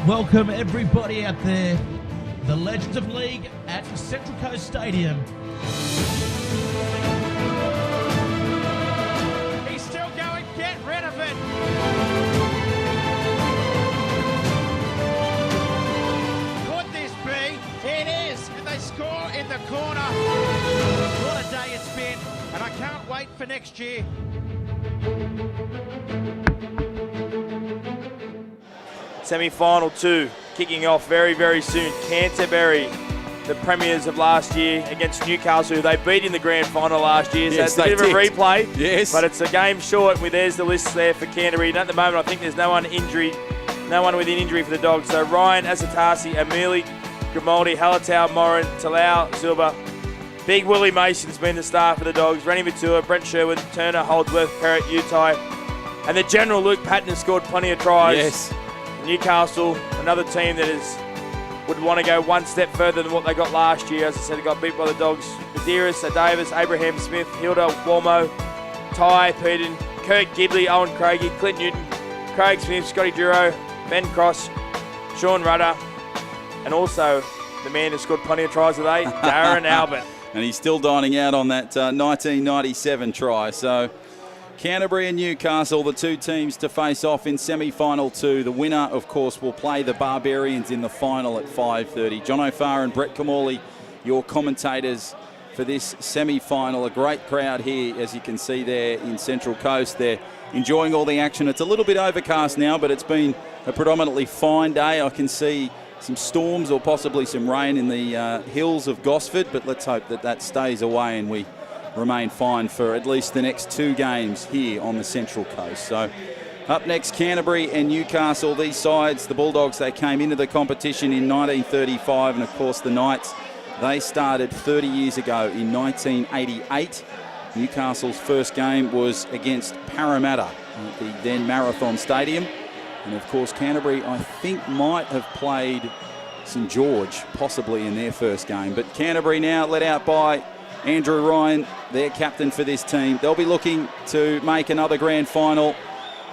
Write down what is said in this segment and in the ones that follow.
Welcome everybody out there. The Legends of League at Central Coast Stadium. He's still going, get rid of it. Could this be? It is, and they score in the corner. What a day it's been, and I can't wait for next year. Semi-final 2 kicking off very, very soon. Canterbury, the premiers of last year, against Newcastle, who they beat in the grand final last year. Yes, so it's a bit of a replay. Yes. But it's a game short. There's the list there for Canterbury. And at the moment, I think there's no one within injury for the Dogs. So Ryan, Asatasi, Amili, Grimaldi, Halatau, Morin, Talau, Silva. Big Willie Mason's been the star for the Dogs. Rennie Matua, Brent Sherwood, Turner, Holdsworth, Parrott, Utai. And the general Luke Patton has scored plenty of tries. Yes. Newcastle, another team that would want to go one step further than what they got last year. As I said, they got beat by the Dogs. Medeiros, Davis, Abraham Smith, Hilda, Walmo, Ty, Peden, Kurt Gidley, Owen Craigie, Clint Newton, Craig Smith, Scotty Duro, Ben Cross, Sean Rudder, and also the man who scored plenty of tries today, Darren Albert. And he's still dining out on that 1997 try. So Canterbury and Newcastle, the two teams to face off in semi-final 2. The winner, of course, will play the Barbarians in the final at 5:30. John O'Farr and Brett Kamali, your commentators for this semi-final. A great crowd here, as you can see there in Central Coast. They're enjoying all the action. It's a little bit overcast now, but it's been a predominantly fine day. I can see some storms or possibly some rain in the hills of Gosford, but let's hope that that stays away and we remain fine for at least the next 2 games here on the Central Coast. So up next, Canterbury and Newcastle. These sides, the Bulldogs, they came into the competition in 1935, and of course the Knights, they started 30 years ago in 1988. Newcastle's first game was against Parramatta at the then Marathon Stadium. And of course Canterbury, I think, might have played St George possibly in their first game. But Canterbury now led out by Andrew Ryan, their captain for this team. They'll be looking to make another grand final.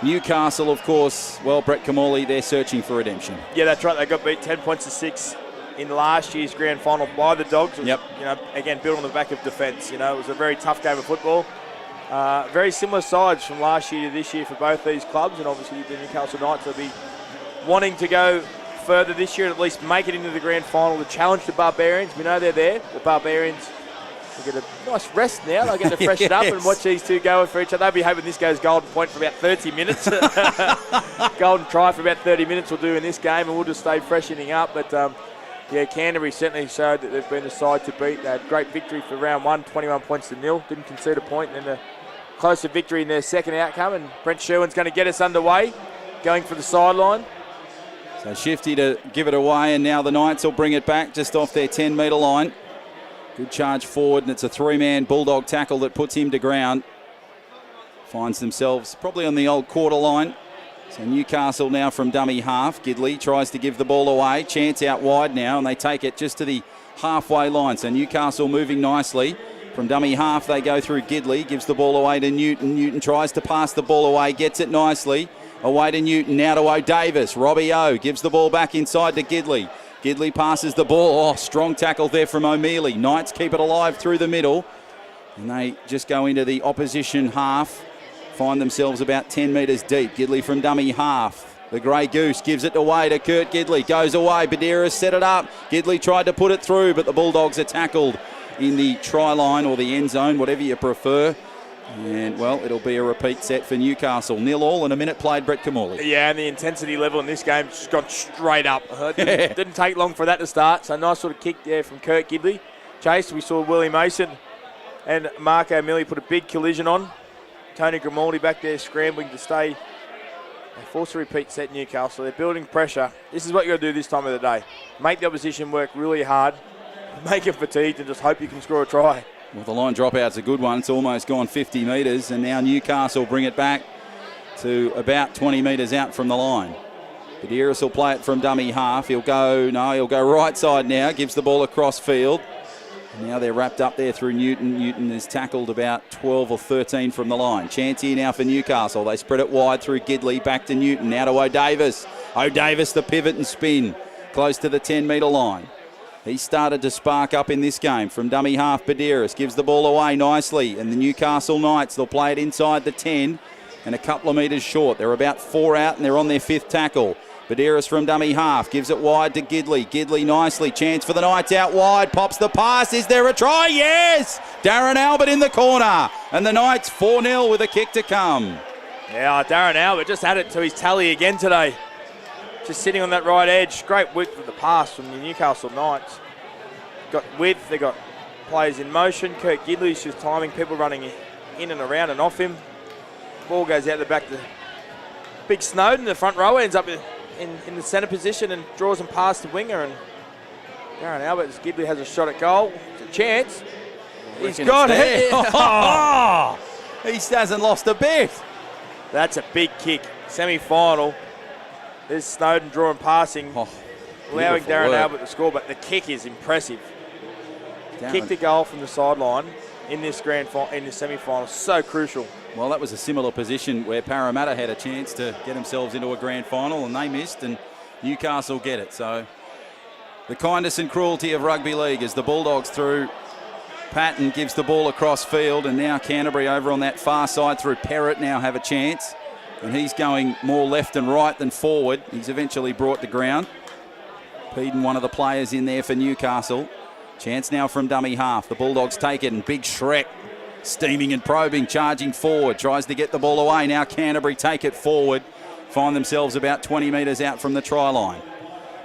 Newcastle, of course, well, Brett Kamali, they're searching for redemption. Yeah, that's right. They got beat 10 points to 6 in last year's grand final by the Dogs. It was, Yep. Again, built on the back of defence. It was a very tough game of football. Very similar sides from last year to this year for both these clubs, and obviously the Newcastle Knights will be wanting to go further this year and at least make it into the grand final to challenge the Barbarians. We know they're there. The Barbarians will get a nice rest now. They'll get to freshen up and watch these two go for each other. They'll be hoping this goes golden point for about 30 minutes. Golden try for about 30 minutes we'll do in this game, and we'll just stay freshening up. But Canterbury certainly showed that they've been the side to beat. They had great victory for round 1, 21 points to 0. Didn't concede a point, and then a closer victory in their second outcome. And Brent Sherwin's going to get us underway, going for the sideline. So Shifty to give it away, and now the Knights will bring it back just off their 10-metre line. Good charge forward, and it's a 3-man Bulldog tackle that puts him to ground. Finds themselves probably on the old quarter line. So Newcastle now from dummy half. Gidley tries to give the ball away. Chance out wide now, and they take it just to the halfway line. So Newcastle moving nicely. From dummy half, they go through Gidley. Gives the ball away to Newton. Newton tries to pass the ball away. Gets it nicely. Away to Newton. Now to O'Davis. Robbie O gives the ball back inside to Gidley. Gidley passes the ball. Oh, strong tackle there from O'Mealy. Knights keep it alive through the middle. And they just go into the opposition half. Find themselves about 10 metres deep. Gidley from dummy half. The Grey Goose gives it away to Kurt Gidley. Goes away. Medeiros set it up. Gidley tried to put it through, but the Bulldogs are tackled in the try line or the end zone, whatever you prefer. And, well, it'll be a repeat set for Newcastle. 0-0 and a minute played, Brett Kamali. Yeah, and the intensity level in this game just gone straight up. Didn't take long for that to start. So nice sort of kick there from Kurt Gidley. Chase, we saw Willie Mason and Mark O'Malley put a big collision on. Tony Grimaldi back there scrambling to stay. They force a repeat set, Newcastle. They're building pressure. This is what you've got to do this time of the day. Make the opposition work really hard. Make it fatigued and just hope you can score a try. Well, the line dropout's a good one. It's almost gone 50 metres, and now Newcastle bring it back to about 20 metres out from the line. Medeiros will play it from dummy half. He'll go right side now, gives the ball across field. And now they're wrapped up there through Newton. Newton is tackled about 12 or 13 from the line. Chance here now for Newcastle. They spread it wide through Gidley, back to Newton, now to O'Davis. O'Davis the pivot and spin close to the 10-metre line. He started to spark up in this game from dummy half. Badiris gives the ball away nicely, and the Newcastle Knights, they'll play it inside the 10 and a couple of metres short. They're about 4 out and they're on their 5th tackle. Badiris from dummy half gives it wide to Gidley. Gidley nicely, chance for the Knights out wide, pops the pass. Is there a try? Yes! Darren Albert in the corner, and the Knights 4-0 with a kick to come. Yeah, Darren Albert just added to his tally again today. Just sitting on that right edge. Great width of the pass from the Newcastle Knights. Got width, they got players in motion. Kurt Gidley's just timing people running in and around and off him. Ball goes out the back to Big Snowden, the front row, ends up in the centre position and draws him past the winger. And Darren Albert, as Gidley has a shot at goal. It's a chance. He's got it. Oh, he hasn't lost a bit. That's a big kick. Semi-final. There's Snowden drawing passing, allowing Darren Albert to score, but the kick is impressive. Kicked a goal from the sideline in this semi-final, so crucial. Well, that was a similar position where Parramatta had a chance to get themselves into a grand final and they missed, and Newcastle get it. So the kindness and cruelty of rugby league as the Bulldogs through. Patton gives the ball across field, and now Canterbury over on that far side through Perrott now have a chance. And he's going more left and right than forward. He's eventually brought to ground. Peden, one of the players in there for Newcastle. Chance now from dummy half. The Bulldogs take it, and Big Shrek steaming and probing, charging forward. Tries to get the ball away. Now Canterbury take it forward. Find themselves about 20 metres out from the try line.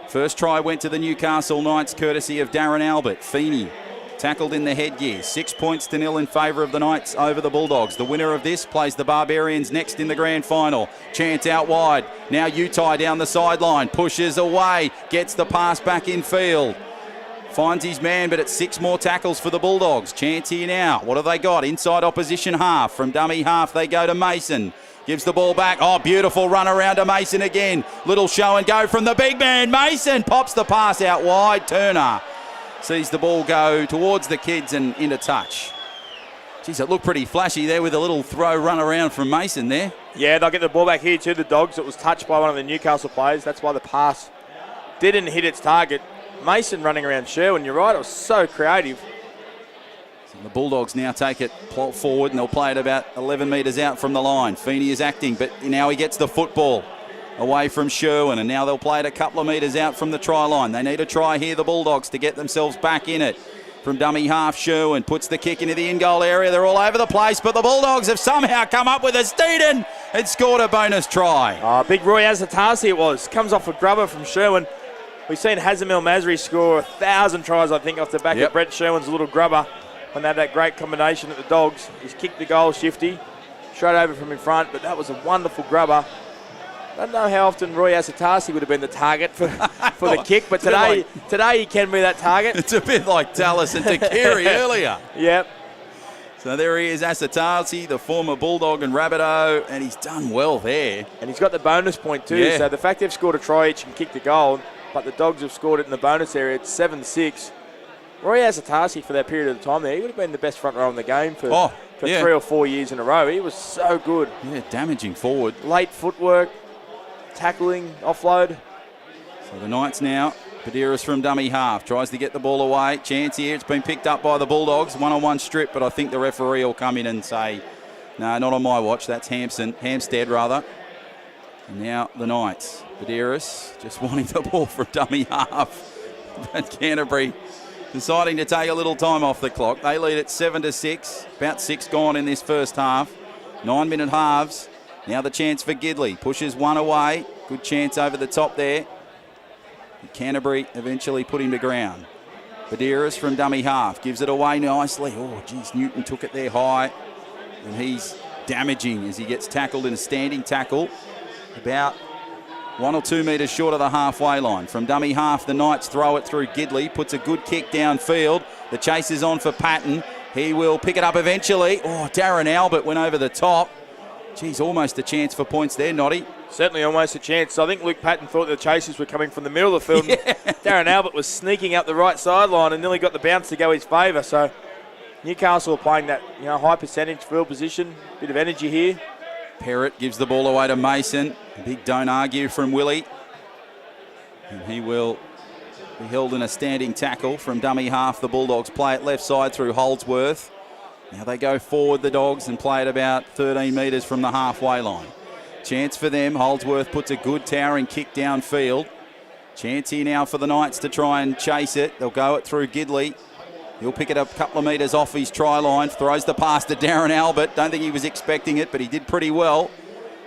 First try went to the Newcastle Knights, courtesy of Darren Albert. Feeney tackled in the headgear. 6 points to 0 in favour of the Knights over the Bulldogs. The winner of this plays the Barbarians next in the grand final. Chance out wide. Now Utai down the sideline. Pushes away. Gets the pass back in field. Finds his man, but it's 6 more tackles for the Bulldogs. Chance here now. What have they got? Inside opposition half. From dummy half they go to Mason. Gives the ball back. Oh, beautiful run around to Mason again. Little show and go from the big man. Mason pops the pass out wide. Turner sees the ball go towards the kids and into touch. Geez, it looked pretty flashy there with a little throw run around from Mason there. Yeah, they'll get the ball back here to the Dogs. It was touched by one of the Newcastle players. That's why the pass didn't hit its target. Mason running around Sherwin, you're right, it was so creative. So the Bulldogs now take it forward and they'll play it about 11 metres out from the line. Feeney is acting, but now he gets the football away from Sherwin, and now they'll play it a couple of metres out from the try line. They need a try here, the Bulldogs, to get themselves back in it. From dummy half, Sherwin puts the kick into the in-goal area. They're all over the place, but the Bulldogs have somehow come up with a Steeden and scored a bonus try. Oh, big Roy Azatasi it was. Comes off a grubber from Sherwin. We've seen Hazem El Masri score 1,000 tries, I think, off the back of Brett Sherwin's little grubber when they had that great combination at the Dogs. He's kicked the goal shifty, straight over from in front, but that was a wonderful grubber. I don't know how often Roy Asatasi would have been the target for the kick, but today he can be that target. It's a bit like Dallas and Takiri earlier. Yep. So there he is, Asatasi, the former Bulldog and Rabbitoh, and he's done well there. And he's got the bonus point too, so the fact they've scored a try each and kicked the goal, but the Dogs have scored it in the bonus area, it's 7-6. Roy Asatasi, for that period of time there, he would have been the best front row in the game for 3 or 4 years in a row. He was so good. Yeah, damaging forward. Late footwork, tackling, offload. So the Knights now, Badiris from dummy half, tries to get the ball away. Chance here, it's been picked up by the Bulldogs. One-on-one strip, but I think the referee will come in and say, no, not on my watch. That's Hampstead rather. And now the Knights. Badiris just wanting the ball from dummy half. But Canterbury deciding to take a little time off the clock. They lead at 7-6. About 6 gone in this first half. 9-minute halves. Now the chance for Gidley. Pushes one away. Good chance over the top there. Canterbury eventually put him to ground. Badiris from dummy half. Gives it away nicely. Oh, geez, Newton took it there high. And he's damaging as he gets tackled in a standing tackle. About 1 or 2 metres short of the halfway line. From dummy half, the Knights throw it through Gidley. Puts a good kick downfield. The chase is on for Patton. He will pick it up eventually. Oh, Darren Albert went over the top. Geez, almost a chance for points there, Noddy. Certainly almost a chance. I think Luke Patton thought the chasers were coming from the middle of the field. Yeah. Darren Albert was sneaking up the right sideline and nearly got the bounce to go his favour. So Newcastle are playing that high percentage field position. Bit of energy here. Perrott gives the ball away to Mason. Big don't argue from Willie. And he will be held in a standing tackle from dummy half. The Bulldogs play it left side through Holdsworth. Now they go forward, the Dogs, and play it about 13 metres from the halfway line. Chance for them. Holdsworth puts a good towering kick downfield. Chance here now for the Knights to try and chase it. They'll go it through Gidley. He'll pick it up a couple of metres off his try line. Throws the pass to Darren Albert. Don't think he was expecting it, but he did pretty well.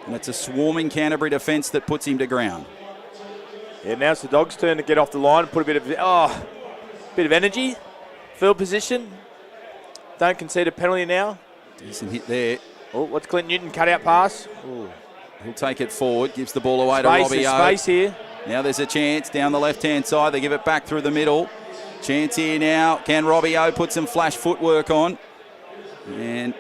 And it's a swarming Canterbury defence that puts him to ground. Yeah, now it's the Dogs' turn to get off the line and put a bit of energy. Field position. Don't concede a penalty now. Decent hit there. Oh, what's Clint Newton cut out pass? Ooh. He'll take it forward, gives the ball away to Robbie O. Space here. Now there's a chance down the left-hand side. They give it back through the middle. Chance here now. Can Robbie O put some flash footwork on? And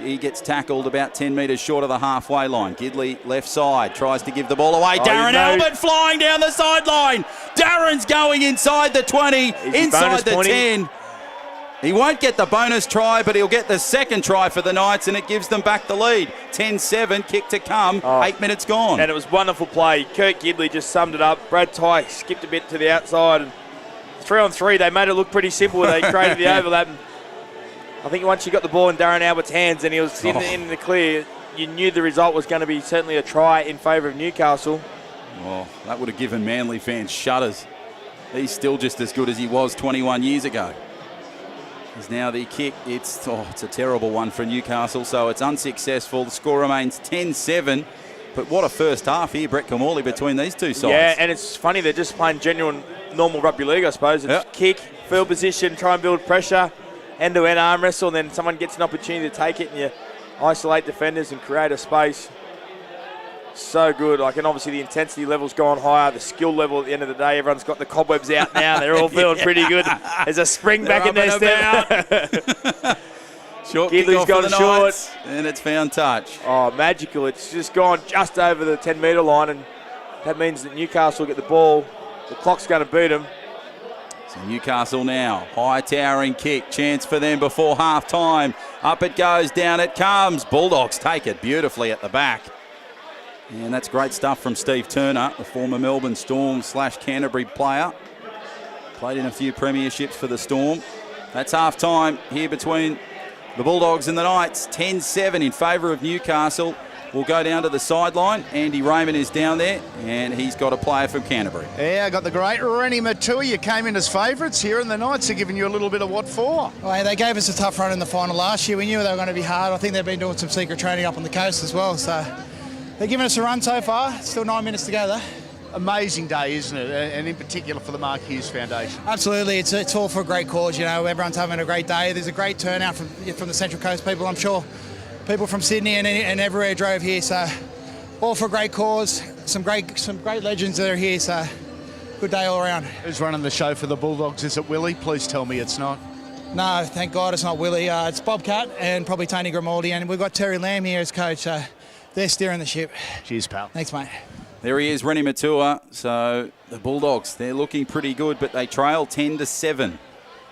he gets tackled about 10 metres short of the halfway line. Gidley left side tries to give the ball away. Darren Albert flying down the sideline. Darren's going inside the 20, inside the 10. He won't get the bonus try, but he'll get the second try for the Knights, and it gives them back the lead. 10-7, kick to come, 8 minutes gone. And it was wonderful play. Kurt Gidley just summed it up. Brad Tye skipped a bit to the outside. And 3-on-3, they made it look pretty simple. They created the overlap. I think once you got the ball in Darren Albert's hands and he was in the clear, you knew the result was going to be certainly a try in favour of Newcastle. Oh, that would have given Manly fans shudders. He's still just as good as he was 21 years ago. Is now the kick. It's a terrible one for Newcastle, so it's unsuccessful. The score remains 10-7. But what a first half here, Brett Camorley, between these two sides. Yeah, and it's funny, they're just playing genuine, normal rugby league, I suppose. It's kick, field position, try and build pressure, end-to-end arm wrestle, and then someone gets an opportunity to take it, and you isolate defenders and create a space. So good. And obviously the intensity level's gone higher, the skill level at the end of the day, everyone's got the cobwebs out now. They're all feeling pretty good. There's a spring back in their step. Short Gidley's gone short. And it's found touch. Oh, magical. It's just gone just over the 10-metre line, and that means that Newcastle get the ball. The clock's going to beat them. So Newcastle now, high towering kick, chance for them before half-time. Up it goes, down it comes. Bulldogs take it beautifully at the back. And that's great stuff from Steve Turner, the former Melbourne Storm / Canterbury player. Played in a few premierships for the Storm. That's half-time here between the Bulldogs and the Knights. 10-7 in favour of Newcastle. We'll go down to the sideline. Andy Raymond is down there, and he's got a player from Canterbury. Yeah, I got the great Rennie Matua. You came in as favourites here, and the Knights are giving you a little bit of what for? Well, they gave us a tough run in the final last year. We knew they were going to be hard. I think they've been doing some secret training up on the coast as well. So they're giving us a run so far. Still 9 minutes to go, though. Amazing day, isn't it? And in particular for the Mark Hughes Foundation. Absolutely. It's all for a great cause. You know, everyone's having a great day. There's a great turnout from the Central Coast people. I'm sure people from Sydney and everywhere drove here. So all for a great cause. Some great legends that are here. So good day all around. Who's running the show for the Bulldogs? Is it Willie? Please tell me it's not. No, thank God it's not Willie. It's Bobcat and probably Tony Grimaldi. And we've got Terry Lamb here as coach. So they're steering the ship. Cheers, pal. Thanks, mate. There he is, Rennie Matua. So the Bulldogs, they're looking pretty good, but they trail 10-7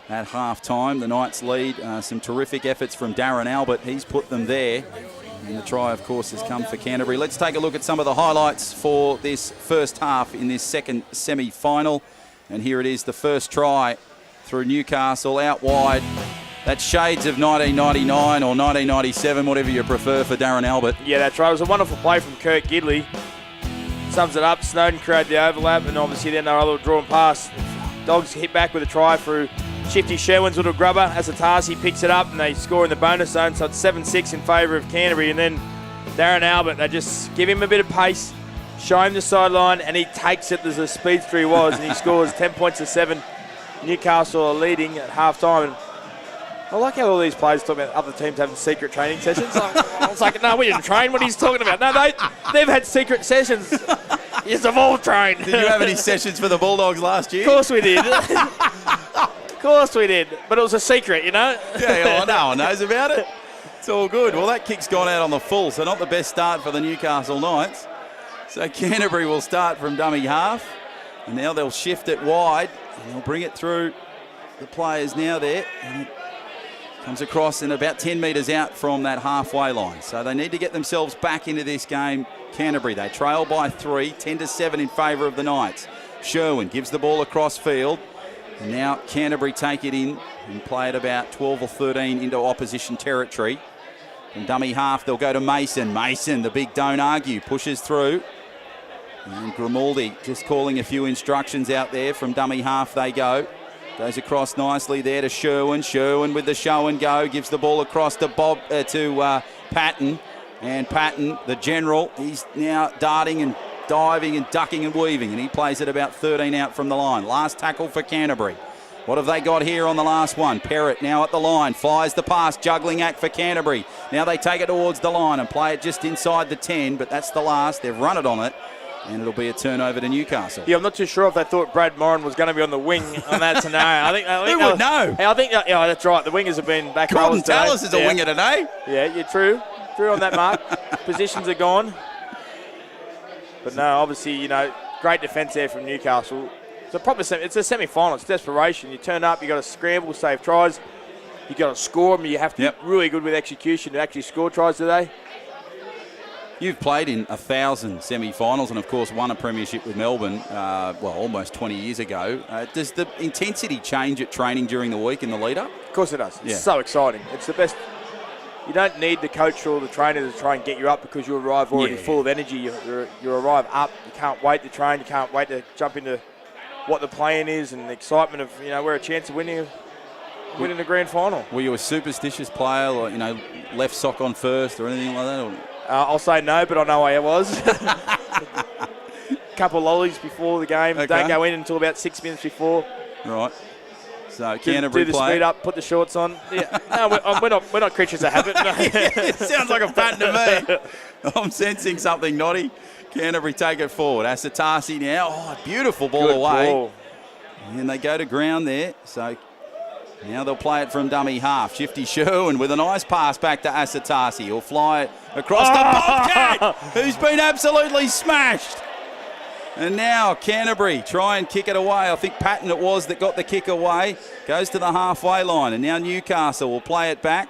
at half-time. The Knights lead. Some terrific efforts from Darren Albert. He's put them there. And the try, of course, has come for Canterbury. Let's take a look at some of the highlights for this first half in this second semi-final. And here it is, the first try through Newcastle, out wide. That's shades of 1999 or 1997, whatever you prefer, for Darren Albert. Yeah, that's right. It was a wonderful play from Kurt Gidley. Sums it up. Snowden created the overlap, and obviously then they were able to draw and pass. Dogs hit back with a try through Shifty Sherwin's little grubber. As a task, he picks it up, and they score in the bonus zone, so it's 7-6 in favour of Canterbury. And then Darren Albert, they just give him a bit of pace, show him the sideline, and he takes it as a speedster he was, and he scores 10 points to 7. Newcastle are leading at half-time. I like how all these players talk about other teams having secret training sessions. I was like, no, we didn't train. What are you talking about? No, they've had secret sessions. Yes, they've all trained. Did you have any sessions for the Bulldogs last year? Of course we did. Of course we did. But it was a secret, you know? Yeah, no one knows about it. It's all good. Well, that kick's gone out on the full, so not the best start for the Newcastle Knights. So Canterbury will start from dummy half, and now they'll shift it wide, and they'll bring it through the players now there. And it comes across and about 10 metres out from that halfway line. So they need to get themselves back into this game. Canterbury, they trail by 3, 10-7 in favour of the Knights. Sherwin gives the ball across field. And now Canterbury take it in and play it about 12 or 13 into opposition territory. From dummy half, they'll go to Mason. Mason, the big don't argue, pushes through. And Grimaldi just calling a few instructions out there. From dummy half they go. Goes across nicely there to Sherwin. Sherwin with the show and go. Gives the ball across to Patton. And Patton, the general, he's now darting and diving and ducking and weaving. And he plays it about 13 out from the line. Last tackle for Canterbury. What have they got here on the last one? Perrott now at the line. Flies the pass. Juggling act for Canterbury. Now they take it towards the line and play it just inside the 10. But that's the last. They've run it on it. And it'll be a turnover to Newcastle. Yeah, I'm not too sure if they thought Brad Moran was going to be on the wing on that scenario. I think Who would know? I think yeah, that's right. The wingers have been back. Gordon Tallis is a winger today. Yeah, you're true. True on that, Mark. Positions are gone. But no, obviously, you know, great defence there from Newcastle. It's a semi-final. It's desperation. You turn up, you got to scramble, save tries. You got to score them. You have to be really good with execution to actually score tries today. You've played in 1,000 semi-finals and, of course, won a premiership with Melbourne, almost 20 years ago. Does the intensity change at training during the week in the lead-up? Of course it does. It's so exciting. It's the best. You don't need the coach or the trainer to try and get you up because you arrive already full of energy. You arrive up. You can't wait to train. You can't wait to jump into what the plan is and the excitement of, you know, we're a chance of winning the grand final. Were you a superstitious player, or, you know, left sock on first or anything like that? Or? I'll say no, but I know I was. A couple of lollies before the game. Okay. Don't go in until about 6 minutes before. Right. So Canterbury do the play. speed up, put the shorts on. Yeah. No, we're not creatures of habit. No. It sounds like a pattern to me. I'm sensing something naughty. Canterbury take it forward. Asatasi now. Oh, beautiful ball Good away. ball. And they go to ground there. So now they'll play it from dummy half. Shifty Sherwin with a nice pass back to Asatasi. He'll fly it across to Bobcat, who's been absolutely smashed. And now Canterbury try and kick it away. I think Patton it was that got the kick away. Goes to the halfway line. And now Newcastle will play it back.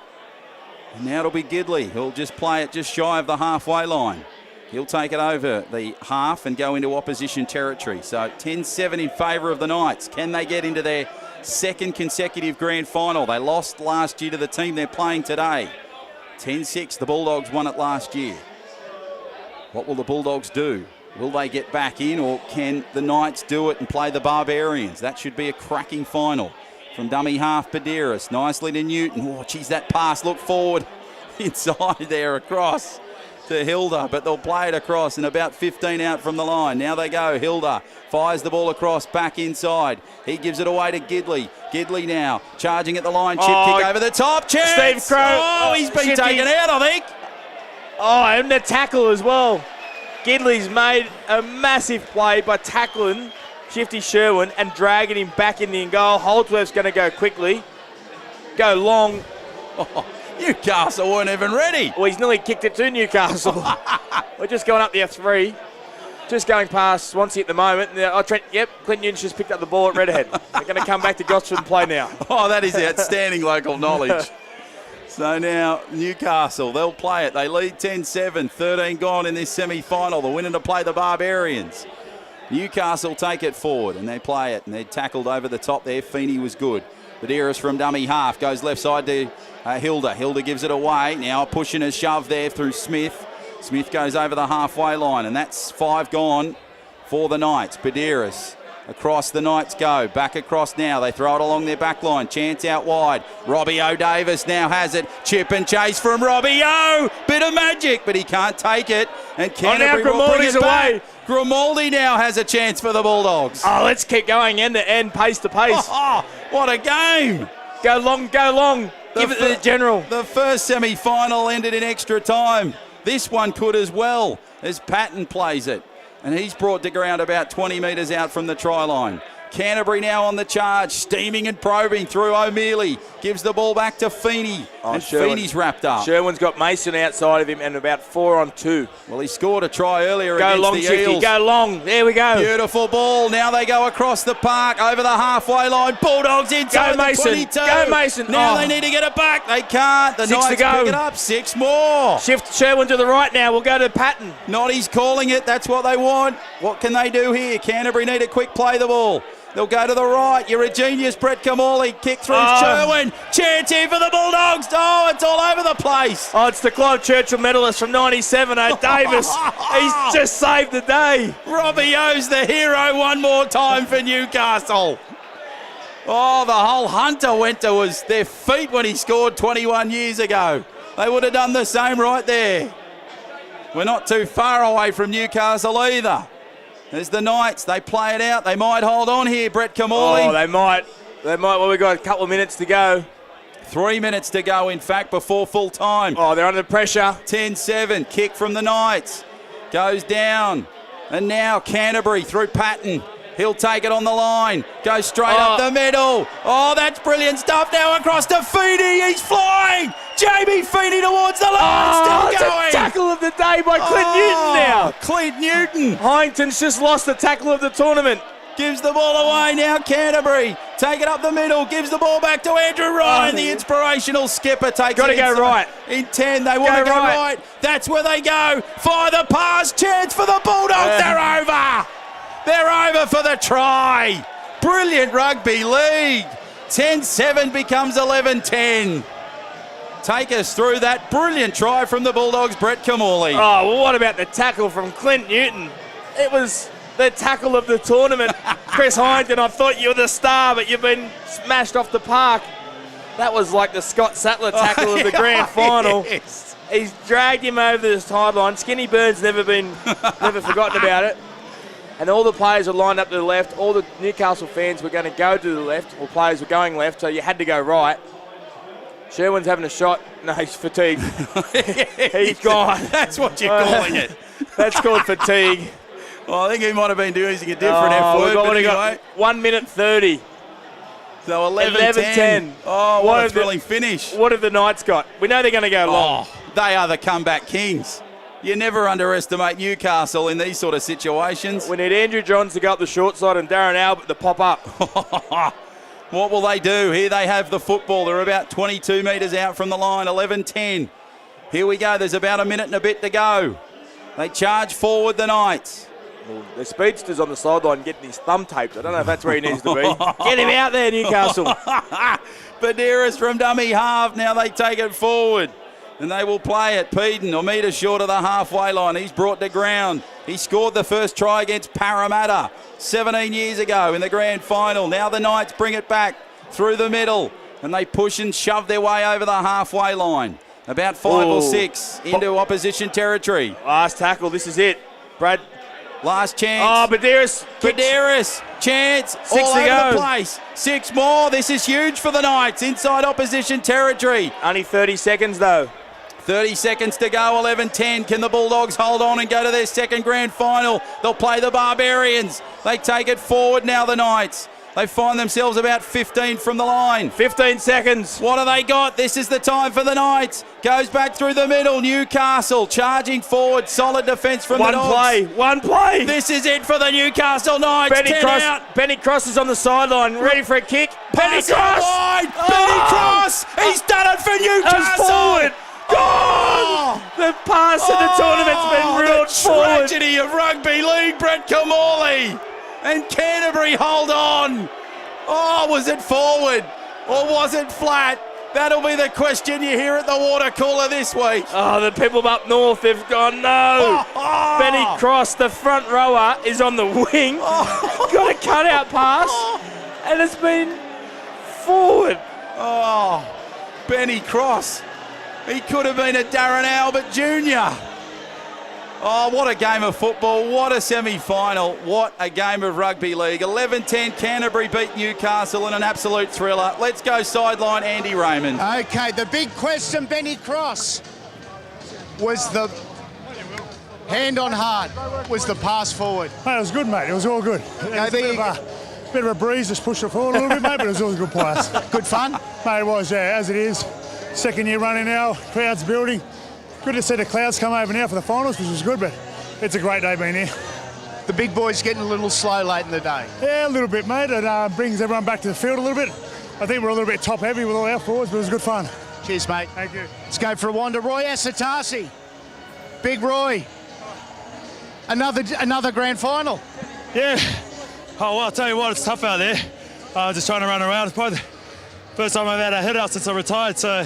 And now it'll be Gidley. He'll just play it just shy of the halfway line. He'll take it over the half and go into opposition territory. So 10-7 in favour of the Knights. Can they get into their second consecutive grand final? They lost last year to the team they're playing today. 10-6, the Bulldogs won it last year. What will the Bulldogs do? Will they get back in, or can the Knights do it and play the Barbarians? That should be a cracking final. From dummy half, Padiris, nicely to Newton. Oh, geez, that pass looked forward inside there across to Hilda, but they'll play it across and about 15 out from the line. Now they go. Hilda fires the ball across, back inside. He gives it away to Gidley. Gidley now charging at the line. Chip kick over the top. Chance! Steve Crow. Oh, he's been taken out, I think. Oh, and the tackle as well. Gidley's made a massive play by tackling Shifty Sherwin and dragging him back in the goal. Holdsworth's going to go quickly. Go long. Oh, Newcastle weren't even ready. Well, he's nearly kicked it to Newcastle. We're just going up the F3. Just going past Swansea at the moment. Clint Newton's just picked up the ball at Redhead. They're going to come back to Gosford and play now. Oh, that is outstanding local knowledge. So now Newcastle, they'll play it. They lead 10-7, 13 gone in this semi-final. The winner to play the Barbarians. Newcastle take it forward and they play it, and they're tackled over the top there. Feeney was good. Badiris from dummy half goes left side to Hilda. Hilda gives it away. Now pushing a shove there through Smith. Smith goes over the halfway line, and that's 5 gone for the Knights. Badiris. Across the Knights go. Back across now. They throw it along their back line. Chance out wide. Robbie O'Davis now has it. Chip and chase from Robbie O. Bit of magic, but he can't take it. And Canterbury will bring it back. Grimaldi now has a chance for the Bulldogs. Oh, let's keep going end to end, pace to pace. Oh, what a game. Go long, go long. Give it to the general. The first semi-final ended in extra time. This one could as well, as Patton plays it. And he's brought to ground about 20 metres out from the try line. Canterbury now on the charge, steaming and probing through O'Mealy. Gives the ball back to Feeney. Oh, and Sherwin. Feeney's wrapped up. Sherwin's got Mason outside of him and about 4 on 2. Well, he scored a try earlier Go against long, the Shifty. Eels. Go long. There we go. Beautiful ball. Now they go across the park, over the halfway line. Bulldogs inside Go, Mason. the 22. Go, Mason. Now Oh. they need to get it back. They can't. The 6 to Knights go. pick it up. 6 more. Shift Sherwin to the right now. We'll go to Patton. Noddy's calling it. That's what they want. What can they do here? Canterbury need a quick play the ball. They'll go to the right. You're a genius, Brett Kamali. Kick through Sherwin. Chance here for the Bulldogs. Oh, it's all over the place. Oh, it's the Clive Churchill medalist from 97, Davis. He's just saved the day. Robbie O's the hero one more time for Newcastle. Oh, the whole Hunter went to their feet when he scored 21 years ago. They would have done the same right there. We're not too far away from Newcastle either. There's the Knights. They play it out. They might hold on here, Brett Kamali. Oh, they might. They might. Well, we've got a couple of minutes to go. 3 minutes to go, in fact, before full time. Oh, they're under pressure. 10-7. Kick from the Knights. Goes down. And now Canterbury through Patton. He'll take it on the line. Goes straight up the middle. Oh, that's brilliant stuff. Now across to Feeney. He's flying. Jamie Feeney towards the line. Still it's going. a tackle of the day by Clint Newton now. Clint Newton. Hyington's just lost the tackle of the tournament. Gives the ball away now. Canterbury take it up the middle. Gives the ball back to Andrew Ryan. The inspirational skipper takes Got to it go right. in 10. They want to go right. That's where they go. Fire the pass. Chance for the Bulldogs. They're over. They're over for the try. Brilliant rugby league. 10-7 becomes 11-10. Take us through that brilliant try from the Bulldogs, Brett Kamali. Oh, well, what about the tackle from Clint Newton? It was the tackle of the tournament. Chris Hyington, I thought you were the star, but you've been smashed off the park. That was like the Scott Sattler tackle of the grand final. Yes. He's dragged him over the sideline. Skinny Burns never forgotten about it. And all the players were lined up to the left. All the Newcastle fans were going to go to the left, or players were going left, so you had to go right. Sherwin's having a shot. No, he's fatigued. He's gone. That's what you're calling it. That's called fatigue. Well, I think he might have been using a different F word, but anyway. 1 minute 30. So 11-10. Oh, what a thrilling finish. What have the Knights got? We know they're going to go long. They are the comeback kings. You never underestimate Newcastle in these sort of situations. We need Andrew Johns to go up the short side and Darren Albert to pop up. What will they do? Here they have the football. They're about 22 metres out from the line. 11-10. Here we go. There's about a minute and a bit to go. They charge forward, the Knights. Well, the speedster's on the sideline getting his thumb taped. I don't know if that's where he needs to be. Get him out there, Newcastle. Banderas from dummy half. Now they take it forward. And they will play it. Peden, a metre short of the halfway line. He's brought to ground. He scored the first try against Parramatta 17 years ago in the grand final. Now the Knights bring it back through the middle. And they push and shove their way over the halfway line. About 5 or 6 into opposition territory. Last tackle. This is it. Brad. Last chance. Oh, Banderas. Chance. 6 all to over go. the place. 6 more. This is huge for the Knights inside opposition territory. Only 30 seconds, though. 30 seconds to go, 11-10. Can the Bulldogs hold on and go to their second grand final? They'll play the Barbarians. They take it forward now, the Knights. They find themselves about 15 from the line. 15 seconds. What have they got? This is the time for the Knights. Goes back through the middle. Newcastle charging forward. Solid defence from the Dogs. One play. This is it for the Newcastle Knights. Benny Cross is on the sideline, ready for a kick. Benny Cross. Wide. Benny Cross. He's done it for Newcastle. Forward. Gone! The pass of the tournament's been ruled forward. The tragedy of rugby league, Brett Kamali. And Canterbury hold on. Oh, was it forward or was it flat? That'll be the question you hear at the water cooler this week. Oh, the people up north have gone, no. Benny Cross, the front rower, is on the wing. Got a cut-out pass, and it's been forward. Oh, Benny Cross. He could have been a Darren Albert Jr. Oh, what a game of football. What a semi-final. What a game of rugby league. 11-10, Canterbury beat Newcastle in an absolute thriller. Let's go sideline, Andy Raymond. Okay, the big question, Benny Cross, was the hand on heart, was the pass forward. Mate, it was good, mate. It was all good. It was a bit of a breeze, just pushed it forward a little bit, mate, but it was all a good pass. Good fun? Mate, it was, yeah, as it is. Second year running now, crowd's building. Good to see the clouds come over now for the finals, which was good, but it's a great day being here. The big boys getting a little slow late in the day. Yeah, a little bit, mate. It brings everyone back to the field a little bit. I think we're a little bit top heavy with all our forwards, but it was good fun. Cheers, mate. Thank you. Let's go for a wander. Roy Asatasi. Big Roy. Another grand final. Yeah. Oh, well, I'll tell you what, it's tough out there. Just trying to run around. It's probably the first time I've had a hit out since I retired. So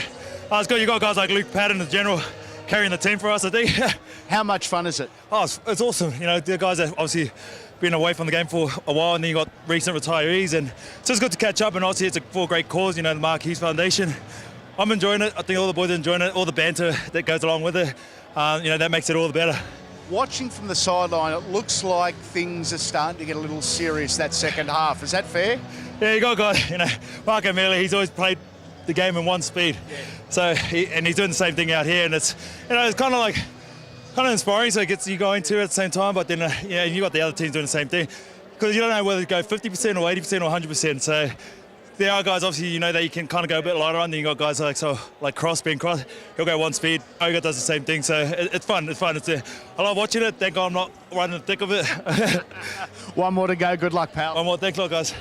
it's good. You got guys like Luke Patton, the general, carrying the team for us, I think. How much fun is it? Oh, it's awesome. You know, the guys have obviously been away from the game for a while, and then you got recent retirees, and so it's good to catch up. And obviously, it's for a great cause. You know, the Mark Hughes Foundation. I'm enjoying it. I think all the boys are enjoying it. All the banter that goes along with it. You know, that makes it all the better. Watching from the sideline, it looks like things are starting to get a little serious that second half. Is that fair? Yeah, you got guys. You know, Mark O'Meara, he's always played the game in one speed. Yeah. So he's doing the same thing out here, and it's it's kind of inspiring. So it gets you going too at the same time. But then you got the other teams doing the same thing, because you don't know whether to go 50% or 80% or 100%. So there are guys, obviously, you know, that you can kind of go a bit lighter on. Then you got guys like Cross, he'll go one speed. Oga does the same thing. So it's fun. It's fun. I love watching it. Thank God I'm not right in the thick of it. One more to go. Good luck, pal. One more. Thanks a lot, guys.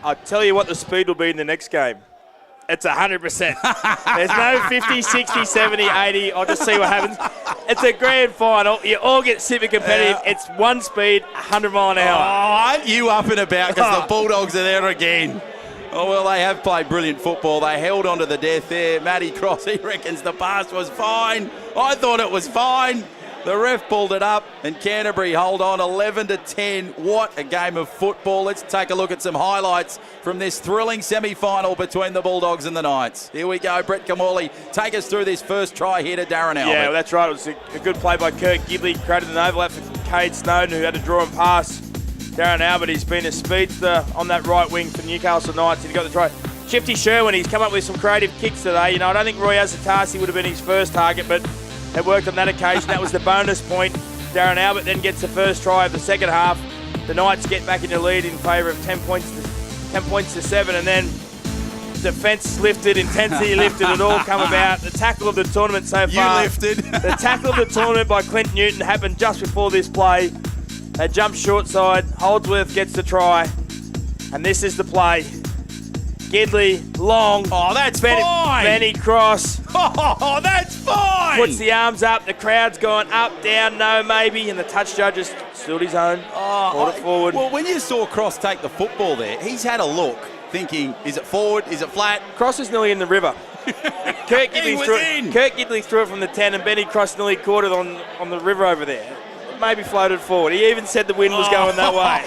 I'll tell you what the speed will be in the next game. It's 100%. There's no 50, 60, 70, 80. I'll just see what happens. It's a grand final. You all get super competitive. Yeah. It's one speed, 100 mile an hour. Oh, aren't you up and about because the Bulldogs are there again? Oh, well, they have played brilliant football. They held on to the death there. Matty Cross, he reckons the pass was fine. I thought it was fine. The ref pulled it up, and Canterbury hold on 11-10. What a game of football. Let's take a look at some highlights from this thrilling semi-final between the Bulldogs and the Knights. Here we go. Brett Kamali, take us through this first try here to Darren Albert. Yeah, well, that's right. It was a good play by Kirk Gidley. Created an overlap for Cade Snowden, who had to draw and pass. Darren Albert, he's been a speedster on that right wing for Newcastle Knights. He got the try. Shifty Sherwin, he's come up with some creative kicks today. You know, I don't think Roy Asatasi would have been his first target, but it worked on that occasion. That was the bonus point. Darren Albert then gets the first try of the second half. The Knights get back into lead in favour of 10 points to 7, and then defence lifted, intensity lifted, it all come about. The tackle of the tournament so far. You lifted. The tackle of the tournament by Clint Newton happened just before this play. They jump short side. Holdsworth gets the try, and this is the play. Gidley, long. Oh, that's fine. Benny Cross. Oh, that's fine. Puts the arms up. The crowd's gone up, down, no, maybe. And the touch judge has stood his own. Brought it forward. Well, when you saw Cross take the football there, he's had a look, thinking, is it forward? Is it flat? Cross is nearly in the river. Kirk Gidley threw it from the 10, and Benny Cross nearly caught it on the river over there. Maybe floated forward. He even said the wind was going that way.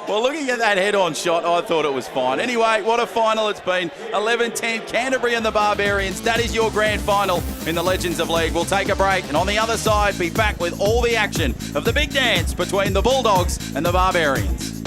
Well, looking at that head-on shot, I thought it was fine. Anyway, what a final it's been. 11-10, Canterbury and the Barbarians. That is your grand final in the Legends of League. We'll take a break, and on the other side, be back with all the action of the big dance between the Bulldogs and the Barbarians.